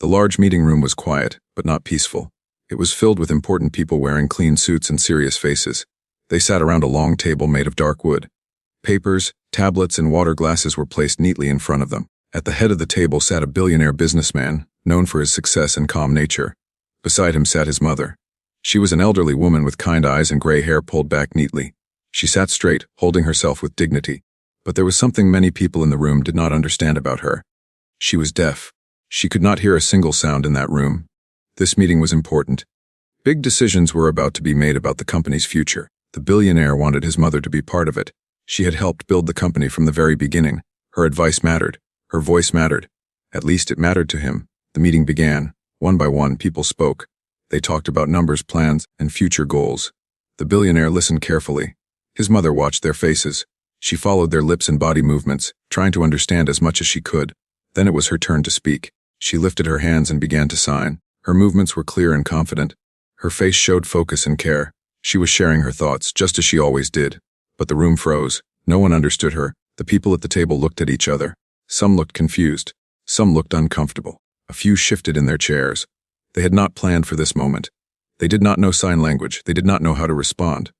The large meeting room was quiet, but not peaceful. It was filled with important people wearing clean suits and serious faces. They sat around a long table made of dark wood. Papers, tablets, and water glasses were placed neatly in front of them. At the head of the table sat a billionaire businessman, known for his success and calm nature. Beside him sat his mother. She was an elderly woman with kind eyes and gray hair pulled back neatly. She sat straight, holding herself with dignity. But there was something many people in the room did not understand about her. She was deaf. She could not hear a single sound in that room. This meeting was important. Big decisions were about to be made about the company's future. The billionaire wanted his mother to be part of it. She had helped build the company from the very beginning. Her advice mattered. Her voice mattered. At least it mattered to him. The meeting began. One by one, people spoke. They talked about numbers, plans, and future goals. The billionaire listened carefully. His mother watched their faces. She followed their lips and body movements, trying to understand as much as she could. Then it was her turn to speak. She lifted her hands and began to sign. Her movements were clear and confident. Her face showed focus and care. She was sharing her thoughts, just as she always did. But the room froze. No one understood her. The people at the table looked at each other. Some looked confused. Some looked uncomfortable. A few shifted in their chairs. They had not planned for this moment. They did not know sign language. They did not know how to respond.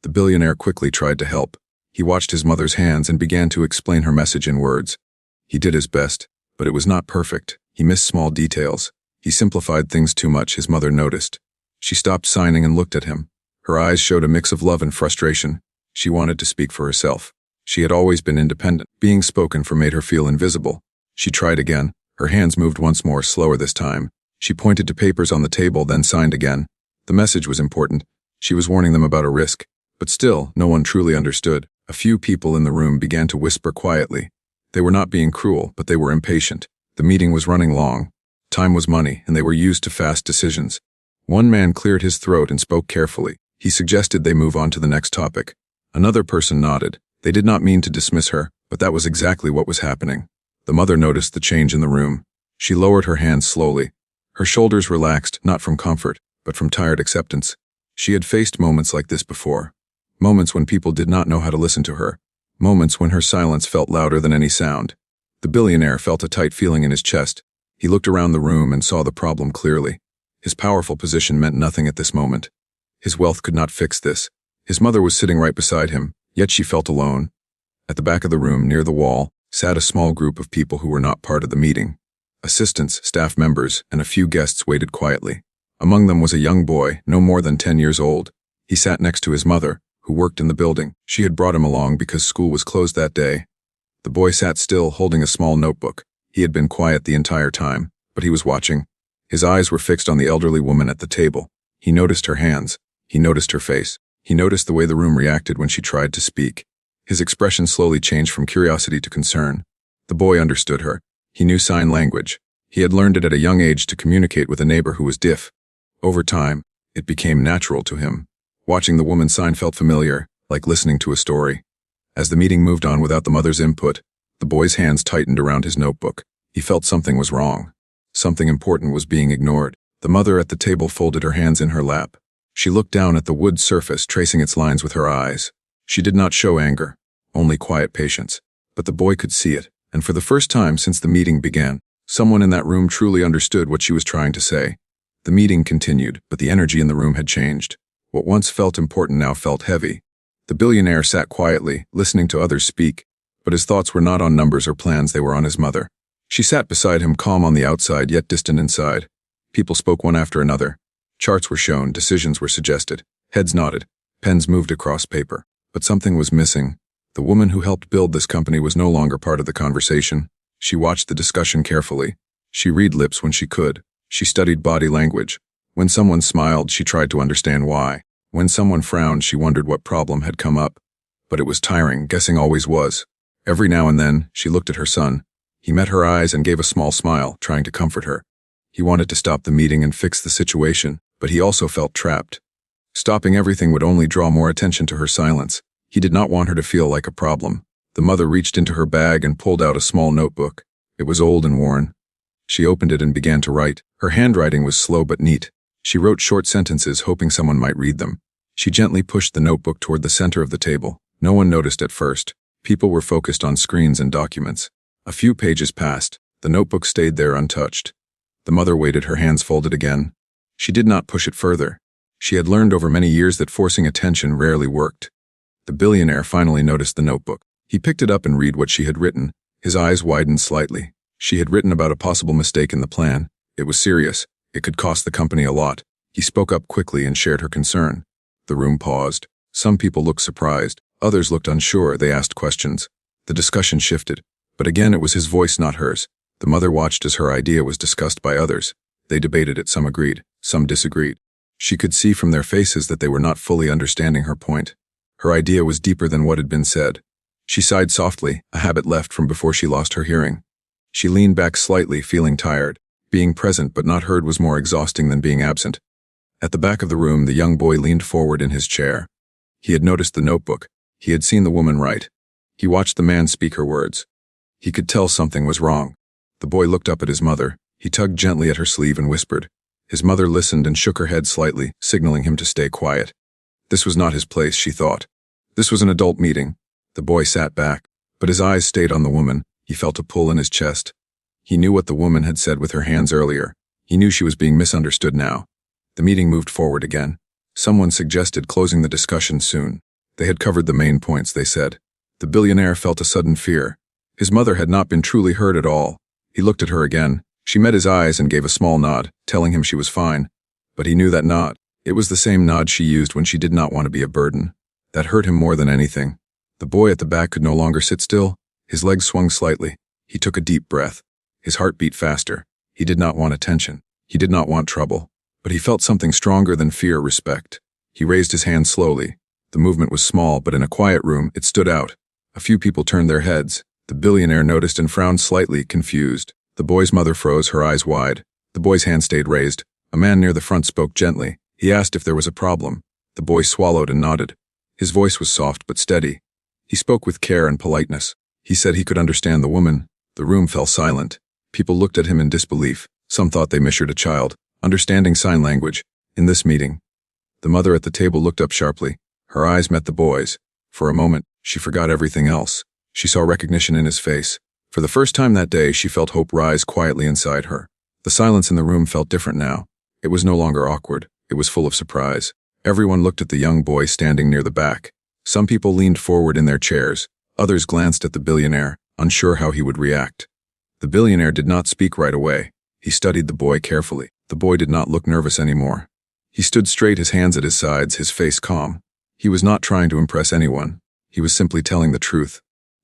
The billionaire quickly tried to help. He watched his mother's hands and began to explain her message in words. He did his best, but it was not perfect. He missed small details. He simplified things too much, his mother noticed. She stopped signing and looked at him. Her eyes showed a mix of love and frustration. She wanted to speak for herself. She had always been independent. Being spoken for made her feel invisible. She tried again. Her hands moved once more, slower this time. She pointed to papers on the table, then signed again. The message was important. She was warning them about a risk. But still, no one truly understood. A few people in the room began to whisper quietly. They were not being cruel, but they were impatient. The meeting was running long. Time was money, and they were used to fast decisions. One man cleared his throat and spoke carefully. He suggested they move on to the next topic. Another person nodded. They did not mean to dismiss her, but that was exactly what was happening. The mother noticed the change in the room. She lowered her hands slowly. Her shoulders relaxed, not from comfort, but from tired acceptance. She had faced moments like this before. Moments when people did not know how to listen to her. Moments when her silence felt louder than any sound. The billionaire felt a tight feeling in his chest. He looked around the room and saw the problem clearly. His powerful position meant nothing at this moment. His wealth could not fix this. His mother was sitting right beside him, yet she felt alone. At the back of the room, near the wall, sat a small group of people who were not part of the meeting. Assistants, staff members, and a few guests waited quietly. Among them was a young boy, no more than 10 years old. He sat next to his mother, who worked in the building. She had brought him along because school was closed that day. The boy sat still, holding a small notebook. He had been quiet the entire time, but he was watching. His eyes were fixed on the elderly woman at the table. He noticed her hands. He noticed her face. He noticed the way the room reacted when she tried to speak. His expression slowly changed from curiosity to concern. The boy understood her. He knew sign language. He had learned it at a young age to communicate with a neighbor who was deaf. Over time, it became natural to him. Watching the woman sign felt familiar, like listening to a story. As the meeting moved on without the mother's input, the boy's hands tightened around his notebook. He felt something was wrong. Something important was being ignored. The mother at the table folded her hands in her lap. She looked down at the wood surface, tracing its lines with her eyes. She did not show anger, only quiet patience. But the boy could see it, and for the first time since the meeting began, someone in that room truly understood what she was trying to say. The meeting continued, but the energy in the room had changed. What once felt important now felt heavy. The billionaire sat quietly, listening to others speak, but his thoughts were not on numbers or plans, they were on his mother. She sat beside him, calm on the outside, yet distant inside. People spoke one after another. Charts were shown, decisions were suggested. Heads nodded. Pens moved across paper. But something was missing. The woman who helped build this company was no longer part of the conversation. She watched the discussion carefully. She read lips when she could. She studied body language. When someone smiled, she tried to understand why. When someone frowned, she wondered what problem had come up. But it was tiring, guessing always was. Every now and then, she looked at her son. He met her eyes and gave a small smile, trying to comfort her. He wanted to stop the meeting and fix the situation, but he also felt trapped. Stopping everything would only draw more attention to her silence. He did not want her to feel like a problem. The mother reached into her bag and pulled out a small notebook. It was old and worn. She opened it and began to write. Her handwriting was slow but neat. She wrote short sentences, hoping someone might read them. She gently pushed the notebook toward the center of the table. No one noticed at first. People were focused on screens and documents. A few pages passed. The notebook stayed there untouched. The mother waited, her hands folded again. She did not push it further. She had learned over many years that forcing attention rarely worked. The billionaire finally noticed the notebook. He picked it up and read what she had written. His eyes widened slightly. She had written about a possible mistake in the plan. It was serious. It could cost the company a lot. He spoke up quickly and shared her concern. The room paused. Some people looked surprised. Others looked unsure. They asked questions. The discussion shifted. But again, it was his voice, not hers. The mother watched as her idea was discussed by others. They debated it. Some agreed. Some disagreed. She could see from their faces that they were not fully understanding her point. Her idea was deeper than what had been said. She sighed softly, a habit left from before she lost her hearing. She leaned back slightly, feeling tired. Being present but not heard was more exhausting than being absent. At the back of the room, the young boy leaned forward in his chair. He had noticed the notebook. He had seen the woman write. He watched the man speak her words. He could tell something was wrong. The boy looked up at his mother. He tugged gently at her sleeve and whispered. His mother listened and shook her head slightly, signaling him to stay quiet. This was not his place, she thought. This was an adult meeting. The boy sat back, but his eyes stayed on the woman. He felt a pull in his chest. He knew what the woman had said with her hands earlier. He knew she was being misunderstood now. The meeting moved forward again. Someone suggested closing the discussion soon. They had covered the main points, they said. The billionaire felt a sudden fear. His mother had not been truly heard at all. He looked at her again. She met his eyes and gave a small nod, telling him she was fine. But he knew that nod. It was the same nod she used when she did not want to be a burden. That hurt him more than anything. The boy at the back could no longer sit still. His legs swung slightly. He took a deep breath. His heart beat faster. He did not want attention. He did not want trouble. But he felt something stronger than fear, respect. He raised his hand slowly. The movement was small, but in a quiet room, it stood out. A few people turned their heads. The billionaire noticed and frowned slightly, confused. The boy's mother froze, her eyes wide. The boy's hand stayed raised. A man near the front spoke gently. He asked if there was a problem. The boy swallowed and nodded. His voice was soft but steady. He spoke with care and politeness. He said he could understand the woman. The room fell silent. People looked at him in disbelief. Some thought they misheard a child. Understanding sign language. In this meeting. The mother at the table looked up sharply. Her eyes met the boy's. For a moment, she forgot everything else. She saw recognition in his face. For the first time that day, she felt hope rise quietly inside her. The silence in the room felt different now. It was no longer awkward. It was full of surprise. Everyone looked at the young boy standing near the back. Some people leaned forward in their chairs. Others glanced at the billionaire, unsure how he would react. The billionaire did not speak right away. He studied the boy carefully. The boy did not look nervous anymore. He stood straight, his hands at his sides, his face calm. He was not trying to impress anyone. He was simply telling the truth.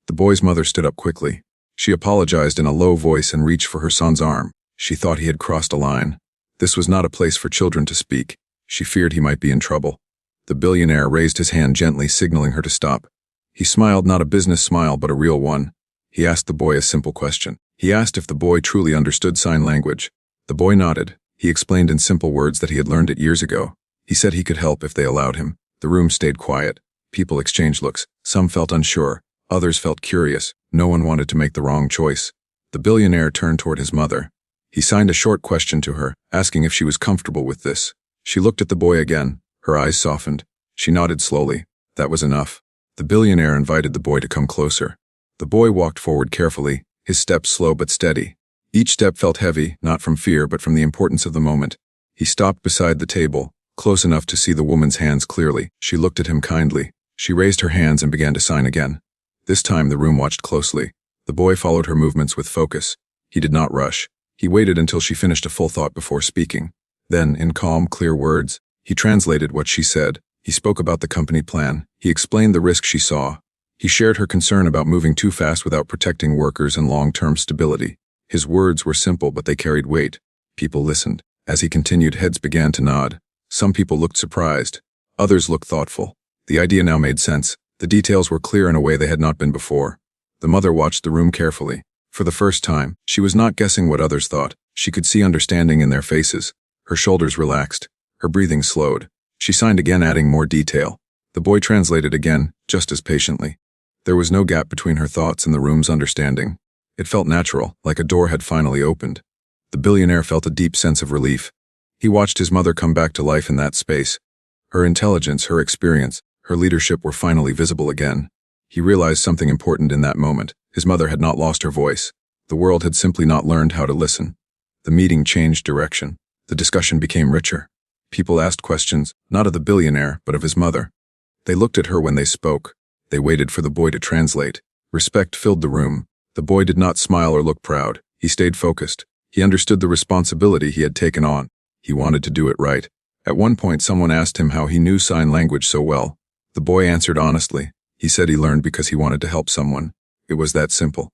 The boy's mother stood up quickly. She apologized in a low voice and reached for her son's arm. She thought he had crossed a line. This was not a place for children to speak. She feared he might be in trouble. The billionaire raised his hand gently, signaling her to stop. He smiled, not a business smile, but a real one. He asked the boy a simple question. He asked if the boy truly understood sign language. The boy nodded. He explained in simple words that he had learned it years ago. He said he could help if they allowed him. The room stayed quiet. People exchanged looks. Some felt unsure. Others felt curious. No one wanted to make the wrong choice. The billionaire turned toward his mother. He signed a short question to her, asking if she was comfortable with this. She looked at the boy again. Her eyes softened. She nodded slowly. That was enough. The billionaire invited the boy to come closer. The boy walked forward carefully, his steps slow but steady. Each step felt heavy, not from fear but from the importance of the moment. He stopped beside the table, close enough to see the woman's hands clearly. She looked at him kindly. She raised her hands and began to sign again. This time the room watched closely. The boy followed her movements with focus. He did not rush. He waited until she finished a full thought before speaking. Then, in calm, clear words, he translated what she said. He spoke about the company plan. He explained the risk she saw. He shared her concern about moving too fast without protecting workers and long-term stability. His words were simple, but they carried weight. People listened. As he continued, heads began to nod. Some people looked surprised. Others looked thoughtful. The idea now made sense. The details were clear in a way they had not been before. The mother watched the room carefully. For the first time, she was not guessing what others thought. She could see understanding in their faces. Her shoulders relaxed. Her breathing slowed. She signed again, adding more detail. The boy translated again, just as patiently. There was no gap between her thoughts and the room's understanding. It felt natural, like a door had finally opened. The billionaire felt a deep sense of relief. He watched his mother come back to life in that space. Her intelligence, her experience, her leadership were finally visible again. He realized something important in that moment. His mother had not lost her voice. The world had simply not learned how to listen. The meeting changed direction. The discussion became richer. People asked questions, not of the billionaire, but of his mother. They looked at her when they spoke. They waited for the boy to translate. Respect filled the room. The boy did not smile or look proud. He stayed focused. He understood the responsibility he had taken on. He wanted to do it right. At one point, someone asked him how he knew sign language so well. The boy answered honestly. He said he learned because he wanted to help someone. It was that simple.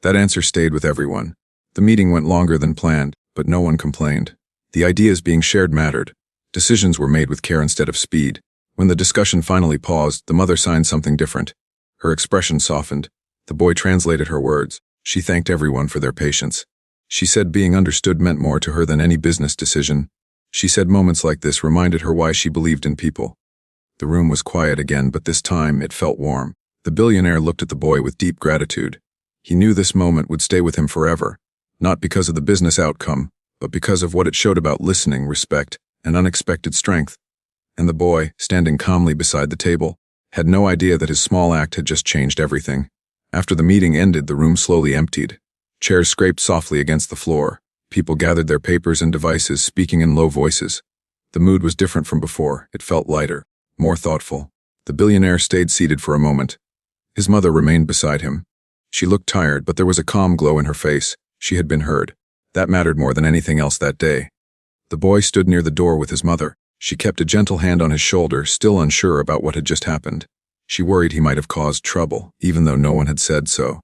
That answer stayed with everyone. The meeting went longer than planned, but no one complained. The ideas being shared mattered. Decisions were made with care instead of speed. When the discussion finally paused, the mother signed something different. Her expression softened. The boy translated her words. She thanked everyone for their patience. She said being understood meant more to her than any business decision. She said moments like this reminded her why she believed in people. The room was quiet again, but this time it felt warm. The billionaire looked at the boy with deep gratitude. He knew this moment would stay with him forever, not because of the business outcome, but because of what it showed about listening, respect, and unexpected strength. And the boy, standing calmly beside the table, had no idea that his small act had just changed everything. After the meeting ended, the room slowly emptied. Chairs scraped softly against the floor. People gathered their papers and devices, speaking in low voices. The mood was different from before. It felt lighter, more thoughtful. The billionaire stayed seated for a moment. His mother remained beside him. She looked tired, but there was a calm glow in her face. She had been heard. That mattered more than anything else that day. The boy stood near the door with his mother. She kept a gentle hand on his shoulder, still unsure about what had just happened. She worried he might have caused trouble, even though no one had said so.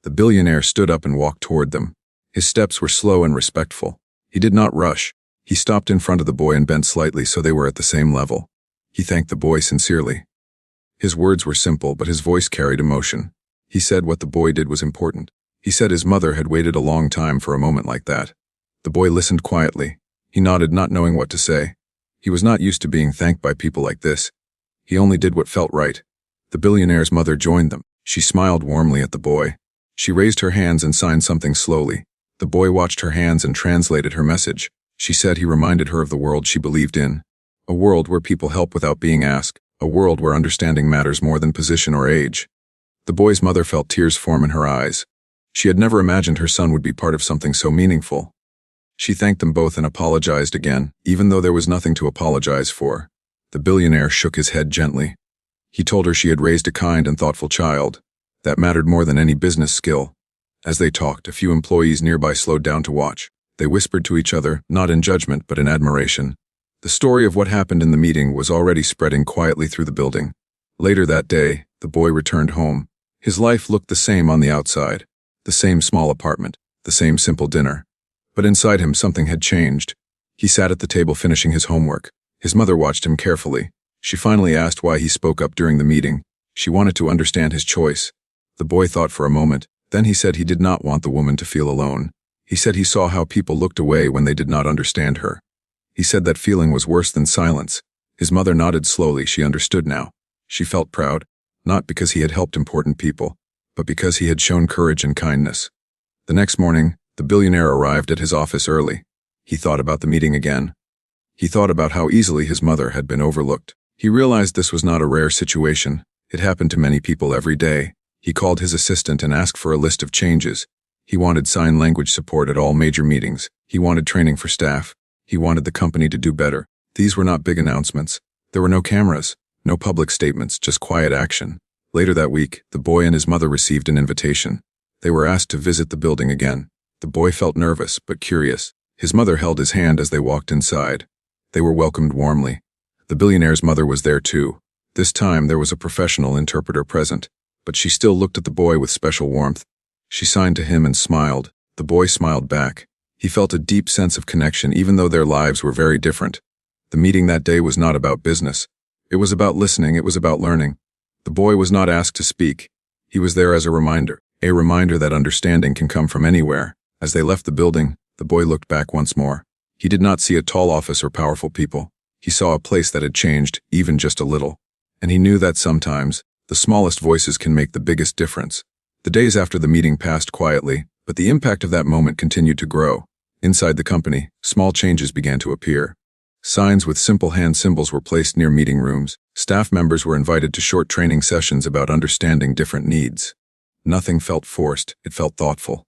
The billionaire stood up and walked toward them. His steps were slow and respectful. He did not rush. He stopped in front of the boy and bent slightly so they were at the same level. He thanked the boy sincerely. His words were simple, but his voice carried emotion. He said what the boy did was important. He said his mother had waited a long time for a moment like that. The boy listened quietly. He nodded, not knowing what to say. He was not used to being thanked by people like this. He only did what felt right. The billionaire's mother joined them. She smiled warmly at the boy. She raised her hands and signed something slowly. The boy watched her hands and translated her message. She said he reminded her of the world she believed in. A world where people help without being asked. A world where understanding matters more than position or age. The boy's mother felt tears form in her eyes. She had never imagined her son would be part of something so meaningful. She thanked them both and apologized again, even though there was nothing to apologize for. The billionaire shook his head gently. He told her she had raised a kind and thoughtful child. That mattered more than any business skill. As they talked, a few employees nearby slowed down to watch. They whispered to each other, not in judgment but in admiration. The story of what happened in the meeting was already spreading quietly through the building. Later that day, the boy returned home. His life looked the same on the outside. The same small apartment, the same simple dinner. But inside him something had changed. He sat at the table finishing his homework. His mother watched him carefully. She finally asked why he spoke up during the meeting. She wanted to understand his choice. The boy thought for a moment. Then he said he did not want the woman to feel alone. He said he saw how people looked away when they did not understand her. He said that feeling was worse than silence. His mother nodded slowly. She understood now. She felt proud, not because he had helped important people, but because he had shown courage and kindness. The next morning, the billionaire arrived at his office early. He thought about the meeting again. He thought about how easily his mother had been overlooked. He realized this was not a rare situation. It happened to many people every day. He called his assistant and asked for a list of changes. He wanted sign language support at all major meetings. He wanted training for staff. He wanted the company to do better. These were not big announcements. There were no cameras, no public statements, just quiet action. Later that week, the boy and his mother received an invitation. They were asked to visit the building again. The boy felt nervous, but curious. His mother held his hand as they walked inside. They were welcomed warmly. The billionaire's mother was there too. This time there was a professional interpreter present, but she still looked at the boy with special warmth. She signed to him and smiled. The boy smiled back. He felt a deep sense of connection even though their lives were very different. The meeting that day was not about business. It was about listening, it was about learning. The boy was not asked to speak. He was there as a reminder that understanding can come from anywhere. As they left the building, the boy looked back once more. He did not see a tall office or powerful people. He saw a place that had changed, even just a little. And he knew that sometimes, the smallest voices can make the biggest difference. The days after the meeting passed quietly, but the impact of that moment continued to grow. Inside the company, small changes began to appear. Signs with simple hand symbols were placed near meeting rooms. Staff members were invited to short training sessions about understanding different needs. Nothing felt forced, it felt thoughtful.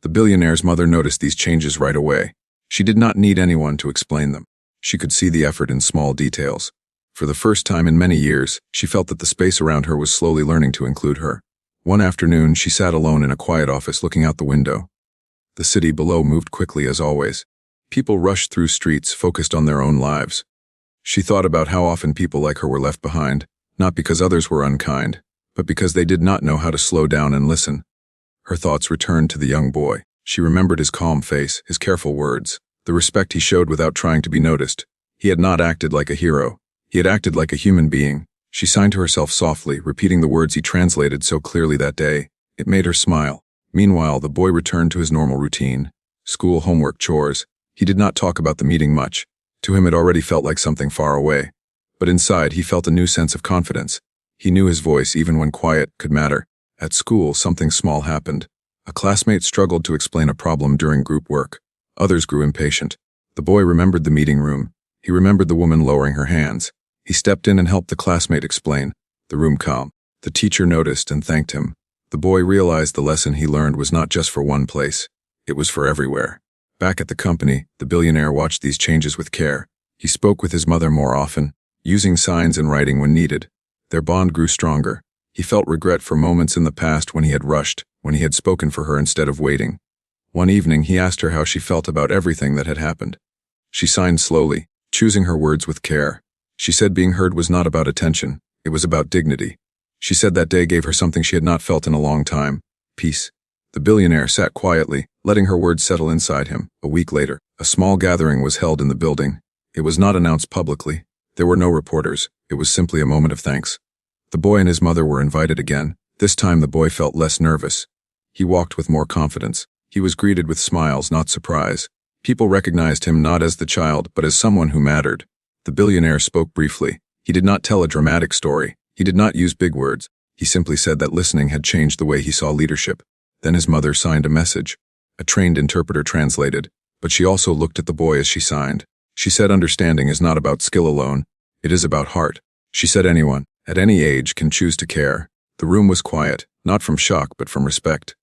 The billionaire's mother noticed these changes right away. She did not need anyone to explain them. She could see the effort in small details. For the first time in many years, she felt that the space around her was slowly learning to include her. One afternoon, she sat alone in a quiet office looking out the window. The city below moved quickly as always. People rushed through streets, focused on their own lives. She thought about how often people like her were left behind, not because others were unkind, but because they did not know how to slow down and listen. Her thoughts returned to the young boy. She remembered his calm face, his careful words, the respect he showed without trying to be noticed. He had not acted like a hero. He had acted like a human being. She signed to herself softly, repeating the words he translated so clearly that day. It made her smile. Meanwhile, the boy returned to his normal routine. School, homework, chores. He did not talk about the meeting much. To him it already felt like something far away. But inside, he felt a new sense of confidence. He knew his voice, even when quiet, could matter. At school, something small happened. A classmate struggled to explain a problem during group work. Others grew impatient. The boy remembered the meeting room. He remembered the woman lowering her hands. He stepped in and helped the classmate explain. The room calmed. The teacher noticed and thanked him. The boy realized the lesson he learned was not just for one place. It was for everywhere. Back at the company, the billionaire watched these changes with care. He spoke with his mother more often, using signs and writing when needed. Their bond grew stronger. He felt regret for moments in the past when he had rushed, when he had spoken for her instead of waiting. One evening, he asked her how she felt about everything that had happened. She signed slowly, choosing her words with care. She said being heard was not about attention, it was about dignity. She said that day gave her something she had not felt in a long time: peace. The billionaire sat quietly, letting her words settle inside him. A week later, a small gathering was held in the building. It was not announced publicly. There were no reporters. It was simply a moment of thanks. The boy and his mother were invited again. This time the boy felt less nervous. He walked with more confidence. He was greeted with smiles, not surprise. People recognized him not as the child, but as someone who mattered. The billionaire spoke briefly. He did not tell a dramatic story. He did not use big words. He simply said that listening had changed the way he saw leadership. Then his mother signed a message. A trained interpreter translated, but she also looked at the boy as she signed. She said understanding is not about skill alone. It is about heart. She said anyone, at any age, can choose to care. The room was quiet, not from shock but from respect.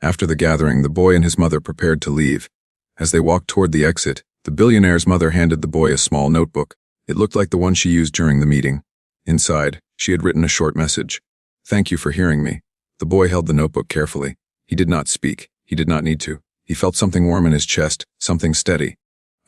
After the gathering, the boy and his mother prepared to leave. As they walked toward the exit, the billionaire's mother handed the boy a small notebook. It looked like the one she used during the meeting. Inside, she had written a short message. "Thank you for hearing me." The boy held the notebook carefully. He did not speak. He did not need to. He felt something warm in his chest, something steady.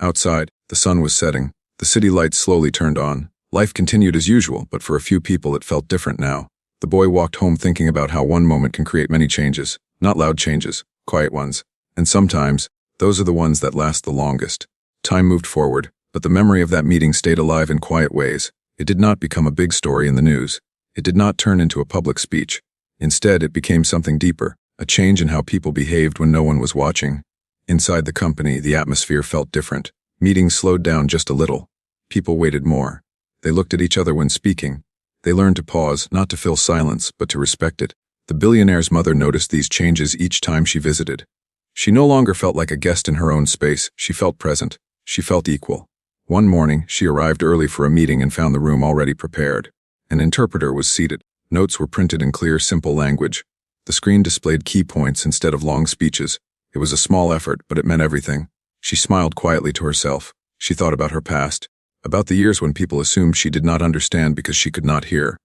Outside, the sun was setting. The city lights slowly turned on. Life continued as usual, but for a few people it felt different now. The boy walked home thinking about how one moment can create many changes. Not loud changes, quiet ones. And sometimes, those are the ones that last the longest. Time moved forward, but the memory of that meeting stayed alive in quiet ways. It did not become a big story in the news. It did not turn into a public speech. Instead, it became something deeper, a change in how people behaved when no one was watching. Inside the company, the atmosphere felt different. Meetings slowed down just a little. People waited more. They looked at each other when speaking. They learned to pause, not to fill silence, but to respect it. The billionaire's mother noticed these changes each time she visited. She no longer felt like a guest in her own space. She felt present. She felt equal. One morning, she arrived early for a meeting and found the room already prepared. An interpreter was seated. Notes were printed in clear, simple language. The screen displayed key points instead of long speeches. It was a small effort, but it meant everything. She smiled quietly to herself. She thought about her past, about the years when people assumed she did not understand because she could not hear,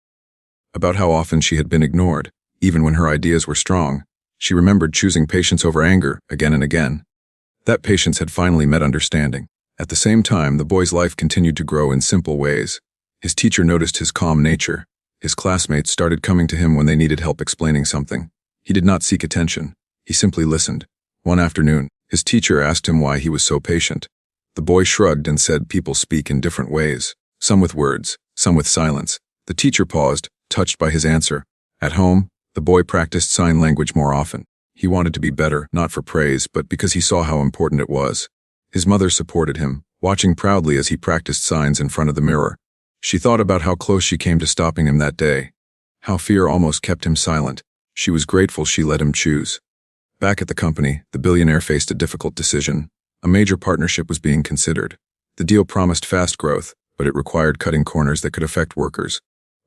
about how often she had been ignored, even when her ideas were strong. She remembered choosing patience over anger again and again. That patience had finally met understanding. At the same time, the boy's life continued to grow in simple ways. His teacher noticed his calm nature. His classmates started coming to him when they needed help explaining something. He did not seek attention. He simply listened. One afternoon, his teacher asked him why he was so patient. The boy shrugged and said people speak in different ways, some with words, some with silence. The teacher paused, touched by his answer. At home, the boy practiced sign language more often. He wanted to be better, not for praise, but because he saw how important it was. His mother supported him, watching proudly as he practiced signs in front of the mirror. She thought about how close she came to stopping him that day, how fear almost kept him silent. She was grateful she let him choose. Back at the company, the billionaire faced a difficult decision. A major partnership was being considered. The deal promised fast growth, but it required cutting corners that could affect workers.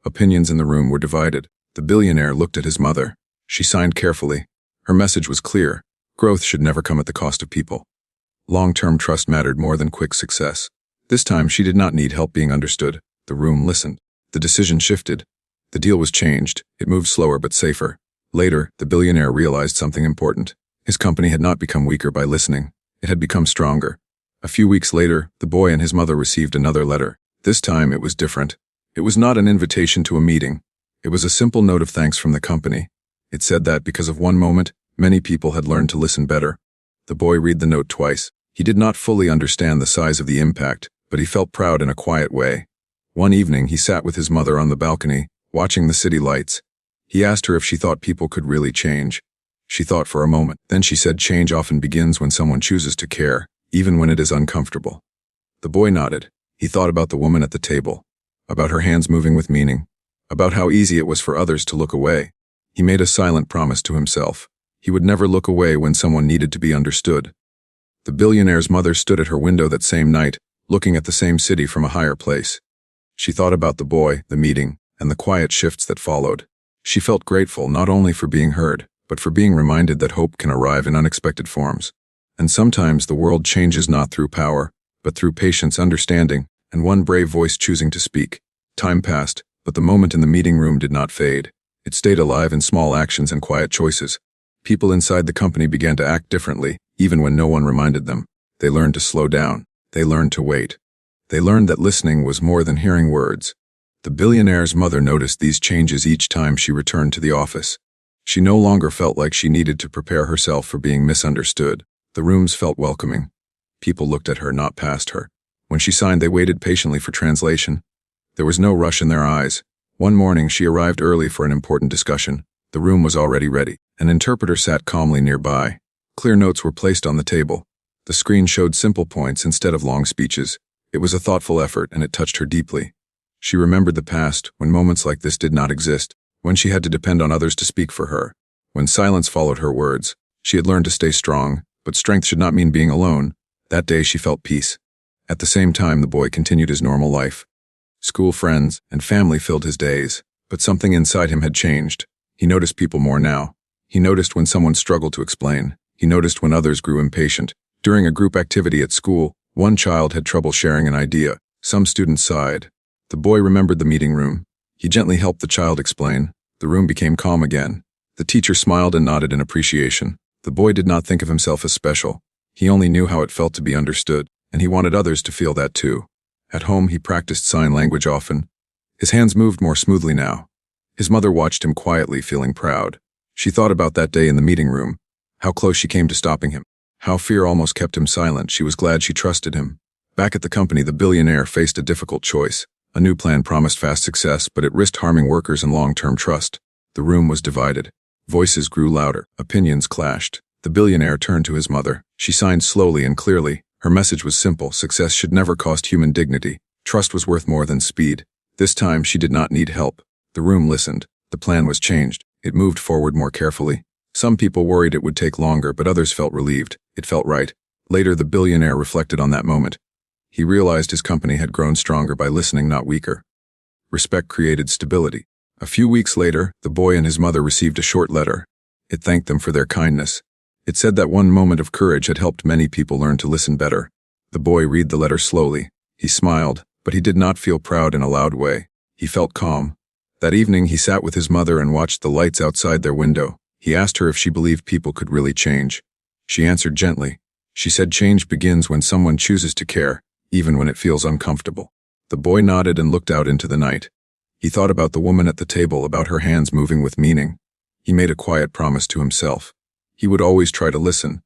Opinions in the room were divided. The billionaire looked at his mother. She signed carefully. Her message was clear. Growth should never come at the cost of people. Long-term trust mattered more than quick success. This time, she did not need help being understood. The room listened. The decision shifted. The deal was changed. It moved slower but safer. Later, the billionaire realized something important. His company had not become weaker by listening. It had become stronger. A few weeks later, the boy and his mother received another letter. This time, it was different. It was not an invitation to a meeting. It was a simple note of thanks from the company. It said that because of one moment, many people had learned to listen better. The boy read the note twice. He did not fully understand the size of the impact, but he felt proud in a quiet way. One evening, he sat with his mother on the balcony, watching the city lights. He asked her if she thought people could really change. She thought for a moment. Then she said change often begins when someone chooses to care, even when it is uncomfortable. The boy nodded. He thought about the woman at the table, about her hands moving with meaning, about how easy it was for others to look away. He made a silent promise to himself. He would never look away when someone needed to be understood. The billionaire's mother stood at her window that same night, looking at the same city from a higher place. She thought about the boy, the meeting, and the quiet shifts that followed. She felt grateful not only for being heard, but for being reminded that hope can arrive in unexpected forms. And sometimes the world changes not through power, but through patience, understanding, and one brave voice choosing to speak. Time passed, but the moment in the meeting room did not fade. It stayed alive in small actions and quiet choices. People inside the company began to act differently, even when no one reminded them. They learned to slow down. They learned to wait. They learned that listening was more than hearing words. The billionaire's mother noticed these changes each time she returned to the office. She no longer felt like she needed to prepare herself for being misunderstood. The rooms felt welcoming. People looked at her, not past her. When she signed, they waited patiently for translation. There was no rush in their eyes. One morning, she arrived early for an important discussion. The room was already ready. An interpreter sat calmly nearby. Clear notes were placed on the table. The screen showed simple points instead of long speeches. It was a thoughtful effort, and it touched her deeply. She remembered the past, when moments like this did not exist, when she had to depend on others to speak for her. When silence followed her words, she had learned to stay strong, but strength should not mean being alone. That day she felt peace. At the same time, the boy continued his normal life. School friends and family filled his days, but something inside him had changed. He noticed people more now. He noticed when someone struggled to explain. He noticed when others grew impatient. During a group activity at school, one child had trouble sharing an idea. Some students sighed. The boy remembered the meeting room. He gently helped the child explain. The room became calm again. The teacher smiled and nodded in appreciation. The boy did not think of himself as special. He only knew how it felt to be understood, and he wanted others to feel that too. At home, he practiced sign language often. His hands moved more smoothly now. His mother watched him quietly, feeling proud. She thought about that day in the meeting room, how close she came to stopping him, how fear almost kept him silent. She was glad she trusted him. Back at the company, the billionaire faced a difficult choice. A new plan promised fast success, but it risked harming workers and long-term trust. The room was divided. Voices grew louder. Opinions clashed. The billionaire turned to his mother. She signed slowly and clearly. Her message was simple. Success should never cost human dignity. Trust was worth more than speed. This time, she did not need help. The room listened. The plan was changed. It moved forward more carefully. Some people worried it would take longer, but others felt relieved. It felt right. Later, the billionaire reflected on that moment. He realized his company had grown stronger by listening, not weaker. Respect created stability. A few weeks later, the boy and his mother received a short letter. It thanked them for their kindness. It said that one moment of courage had helped many people learn to listen better. The boy read the letter slowly. He smiled, but he did not feel proud in a loud way. He felt calm. That evening, he sat with his mother and watched the lights outside their window. He asked her if she believed people could really change. She answered gently. She said change begins when someone chooses to care, even when it feels uncomfortable. The boy nodded and looked out into the night. He thought about the woman at the table, about her hands moving with meaning. He made a quiet promise to himself. He would always try to listen.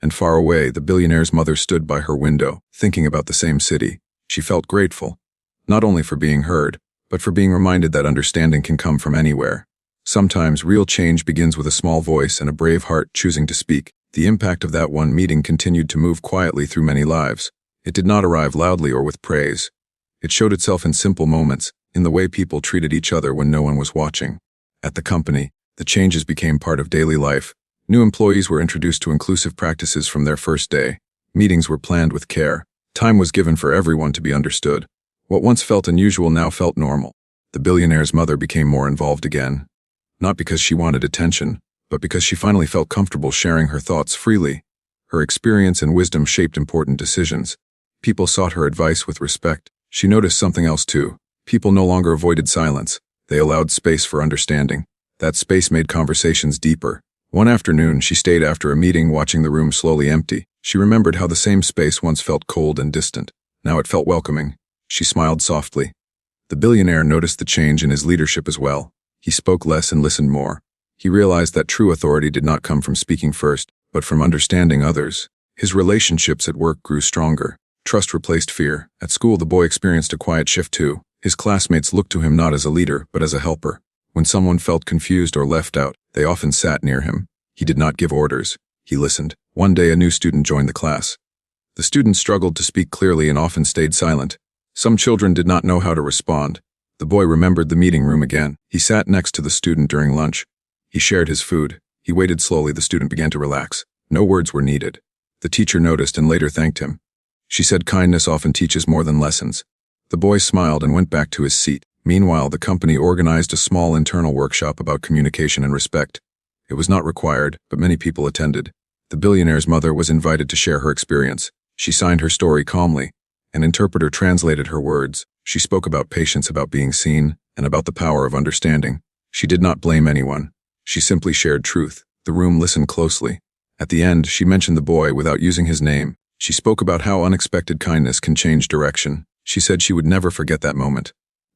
And far away, the billionaire's mother stood by her window, thinking about the same city. She felt grateful, not only for being heard, but for being reminded that understanding can come from anywhere. Sometimes real change begins with a small voice and a brave heart choosing to speak. The impact of that one meeting continued to move quietly through many lives. It did not arrive loudly or with praise. It showed itself in simple moments, in the way people treated each other when no one was watching. At the company, the changes became part of daily life. New employees were introduced to inclusive practices from their first day. Meetings were planned with care. Time was given for everyone to be understood. What once felt unusual now felt normal. The billionaire's mother became more involved again. Not because she wanted attention, but because she finally felt comfortable sharing her thoughts freely. Her experience and wisdom shaped important decisions. People sought her advice with respect. She noticed something else too. People no longer avoided silence. They allowed space for understanding. That space made conversations deeper. One afternoon, she stayed after a meeting watching the room slowly empty. She remembered how the same space once felt cold and distant. Now it felt welcoming. She smiled softly. The billionaire noticed the change in his leadership as well. He spoke less and listened more. He realized that true authority did not come from speaking first, but from understanding others. His relationships at work grew stronger. Trust replaced fear. At school, the boy experienced a quiet shift too. His classmates looked to him not as a leader, but as a helper. When someone felt confused or left out, they often sat near him. He did not give orders. He listened. One day, a new student joined the class. The student struggled to speak clearly and often stayed silent. Some children did not know how to respond. The boy remembered the meeting room again. He sat next to the student during lunch. He shared his food. He waited slowly. The student began to relax. No words were needed. The teacher noticed and later thanked him. She said kindness often teaches more than lessons. The boy smiled and went back to his seat. Meanwhile, the company organized a small internal workshop about communication and respect. It was not required, but many people attended. The billionaire's mother was invited to share her experience. She signed her story calmly. An interpreter translated her words. She spoke about patience, about being seen, and about the power of understanding. She did not blame anyone. She simply shared truth. The room listened closely. At the end, she mentioned the boy without using his name. She spoke about how unexpected kindness can change direction. She said she would never forget that moment.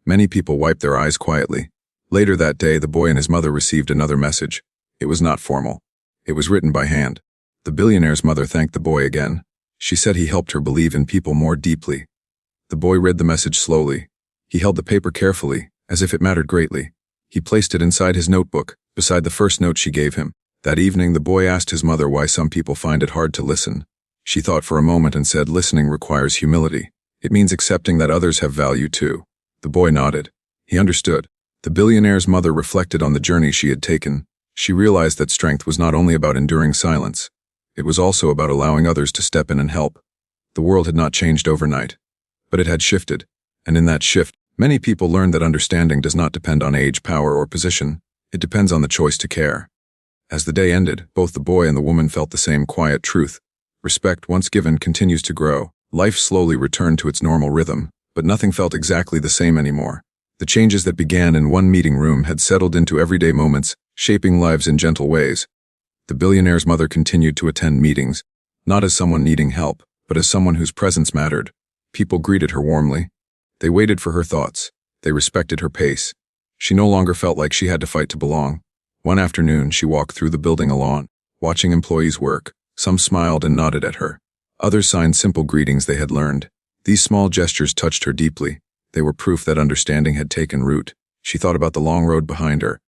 Many people wiped their eyes quietly. Later that day, the boy and his mother received another message. It was not formal. It was written by hand. The billionaire's mother thanked the boy again. She said he helped her believe in people more deeply. The boy read the message slowly. He held the paper carefully, as if it mattered greatly. He placed it inside his notebook, beside the first note she gave him. That evening, the boy asked his mother why some people find it hard to listen. She thought for a moment and said, listening requires humility. It means accepting that others have value too. The boy nodded. He understood. The billionaire's mother reflected on the journey she had taken. She realized that strength was not only about enduring silence. It was also about allowing others to step in and help. The world had not changed overnight, but it had shifted. And in that shift, many people learned that understanding does not depend on age, power, or position. It depends on the choice to care. As the day ended, both the boy and the woman felt the same quiet truth. Respect, once given, continues to grow. Life slowly returned to its normal rhythm, but nothing felt exactly the same anymore. The changes that began in one meeting room had settled into everyday moments, shaping lives in gentle ways. The billionaire's mother continued to attend meetings, not as someone needing help, but as someone whose presence mattered. People greeted her warmly. They waited for her thoughts. They respected her pace. She no longer felt like she had to fight to belong. One afternoon, she walked through the building alone, watching employees work. Some smiled and nodded at her. Others signed simple greetings they had learned. These small gestures touched her deeply. They were proof that understanding had taken root. She thought about the long road behind her.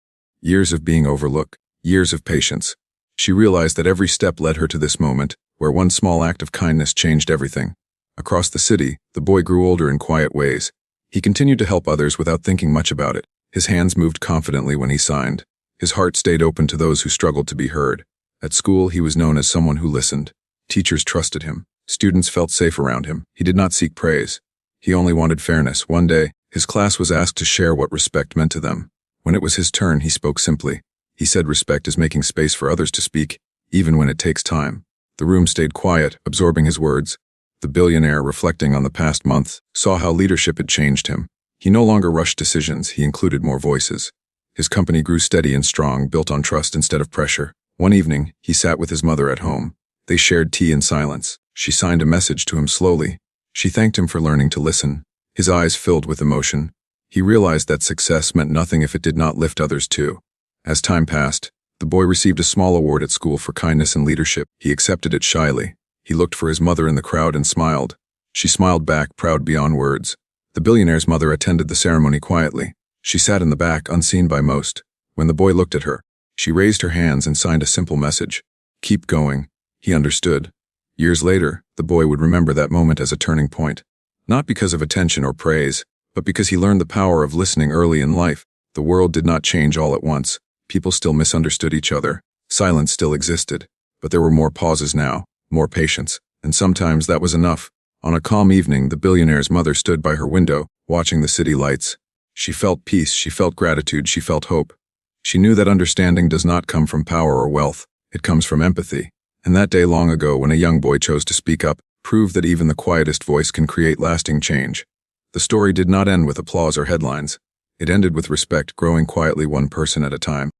Years of being overlooked, years of patience. She realized that every step led her to this moment, where one small act of kindness changed everything. Across the city, the boy grew older in quiet ways. He continued to help others without thinking much about it. His hands moved confidently when he signed. His heart stayed open to those who struggled to be heard. At school, he was known as someone who listened. Teachers trusted him. Students felt safe around him. He did not seek praise. He only wanted fairness. One day, his class was asked to share what respect meant to them. When it was his turn, he spoke simply. He said respect is making space for others to speak, even when it takes time. The room stayed quiet, absorbing his words. The billionaire, reflecting on the past months, saw how leadership had changed him. He no longer rushed decisions, he included more voices. His company grew steady and strong, built on trust instead of pressure. One evening, he sat with his mother at home. They shared tea in silence. She signed a message to him slowly. She thanked him for learning to listen. His eyes filled with emotion. He realized that success meant nothing if it did not lift others too. As time passed, the boy received a small award at school for kindness and leadership. He accepted it shyly. He looked for his mother in the crowd and smiled. She smiled back, proud beyond words. The billionaire's mother attended the ceremony quietly. She sat in the back, unseen by most. When the boy looked at her, she raised her hands and signed a simple message. Keep going. He understood. Years later, the boy would remember that moment as a turning point. Not because of attention or praise, but because he learned the power of listening early in life. The world did not change all at once. People still misunderstood each other. Silence still existed. But there were more pauses now, more patience, and sometimes that was enough. On a calm evening, the billionaire's mother stood by her window, watching the city lights. She felt peace, she felt gratitude, she felt hope. She knew that understanding does not come from power or wealth. It comes from empathy. And that day long ago, when a young boy chose to speak up, proved that even the quietest voice can create lasting change. The story did not end with applause or headlines. It ended with respect growing quietly one person at a time.